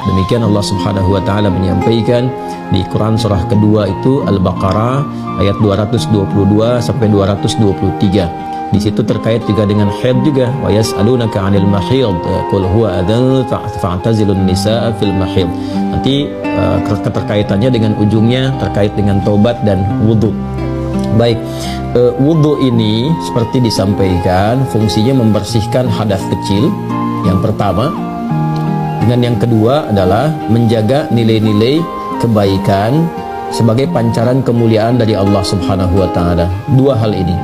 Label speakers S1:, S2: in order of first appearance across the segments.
S1: Demikian Allah Subhanahu wa taala menyampaikan di Quran surah kedua itu Al-Baqarah ayat 222 sampai 223. Di situ terkait juga dengan haid juga, wa yas'alunaka 'anil mahid qul huwa adzan fa'tazilun nisaa fil mahid. Nanti keterkaitannya dengan ujungnya terkait dengan taubat dan wudu. Baik, wudu ini seperti disampaikan fungsinya membersihkan hadas kecil yang pertama, dengan yang kedua adalah menjaga nilai-nilai kebaikan sebagai pancaran kemuliaan dari Allah Subhanahu wa taala. Dua hal ini.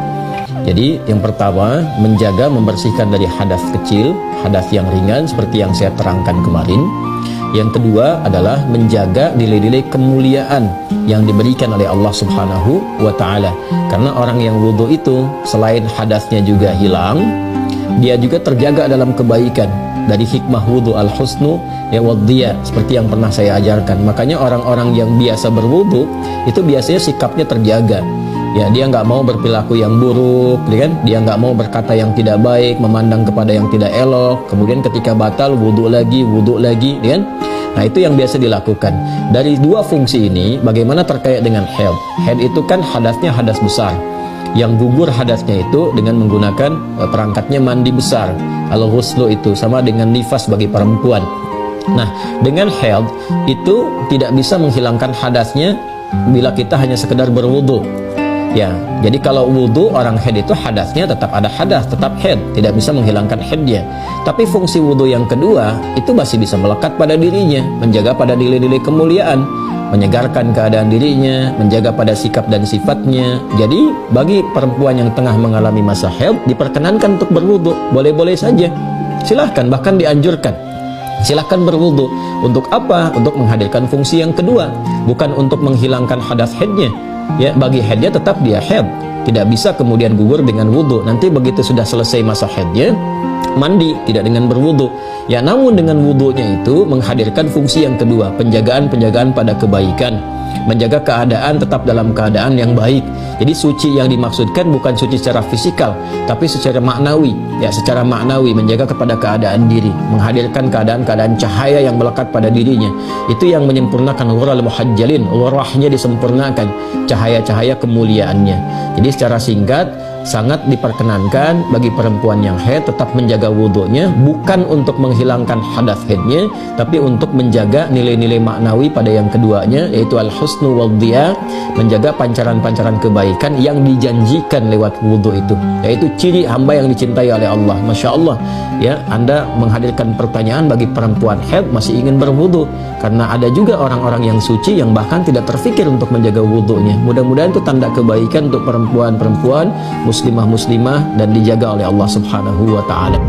S1: Jadi yang pertama menjaga membersihkan dari hadas kecil, hadas yang ringan seperti yang saya terangkan kemarin. Yang kedua adalah menjaga nilai-nilai kemuliaan yang diberikan oleh Allah Subhanahu wa taala. Karena orang yang wudu itu selain hadasnya juga hilang, dia juga terjaga dalam kebaikan. Dari hikmah wudu al-husnu ya wadhiya, seperti yang pernah saya ajarkan. Makanya orang-orang yang biasa berwudu itu biasanya sikapnya terjaga. Ya, dia nggak mau berperilaku yang buruk, kan? Dia nggak mau berkata yang tidak baik, memandang kepada yang tidak elok. Kemudian ketika batal wudu lagi, kan? Nah, itu yang biasa dilakukan. Dari dua fungsi ini, bagaimana terkait dengan haid? Haid itu kan hadasnya hadas besar. Yang gugur hadasnya itu dengan menggunakan perangkatnya mandi besar. Al-ghuslu itu sama dengan nifas bagi perempuan. Nah, dengan haid itu tidak bisa menghilangkan hadasnya bila kita hanya sekedar berwudu. Ya, jadi kalau wudu orang haid itu hadasnya tetap ada hadas, tetap haid, tidak bisa menghilangkan haidnya. Tapi fungsi wudu yang kedua itu masih bisa melekat pada dirinya, menjaga pada nilai-nilai kemuliaan, menyegarkan keadaan dirinya, menjaga pada sikap dan sifatnya. Jadi bagi perempuan yang tengah mengalami masa haid diperkenankan untuk berwudu, boleh-boleh saja. Silahkan, bahkan dianjurkan. Silahkan berwudu. Untuk apa? Untuk menghadirkan fungsi yang kedua, bukan untuk menghilangkan hadas haidnya. Ya, bagi haidnya tetap dia haid, tidak bisa kemudian gugur dengan wudu. Nanti begitu sudah selesai masa haidnya, mandi, tidak dengan berwudu. Ya, namun dengan wudunya itu menghadirkan fungsi yang kedua, penjagaan pada kebaikan, menjaga keadaan tetap dalam keadaan yang baik. Jadi suci yang dimaksudkan bukan suci secara fisikal, tapi secara maknawi. Ya, secara maknawi menjaga kepada keadaan diri, menghadirkan keadaan-keadaan cahaya yang melekat pada dirinya. Itu yang menyempurnakan ghurral muhajjalin, ghurrahnya disempurnakan, cahaya-cahaya kemuliaannya. Jadi secara singkat, sangat diperkenankan bagi perempuan yang haid tetap menjaga wudunya, bukan untuk menghilangkan hadas haidnya, tapi untuk menjaga nilai-nilai maknawi pada yang keduanya, yaitu al-husnu wadhiya, menjaga pancaran-pancaran kebaikan yang dijanjikan lewat wudu itu, yaitu ciri hamba yang dicintai oleh Allah. Masya Allah, ya, Anda menghadirkan pertanyaan bagi perempuan haid masih ingin berwudu, karena ada juga orang-orang yang suci yang bahkan tidak terfikir untuk menjaga wudunya. Mudah-mudahan itu tanda kebaikan untuk perempuan-perempuan muslimah-muslimah dan dijaga oleh Allah Subhanahu wa taala.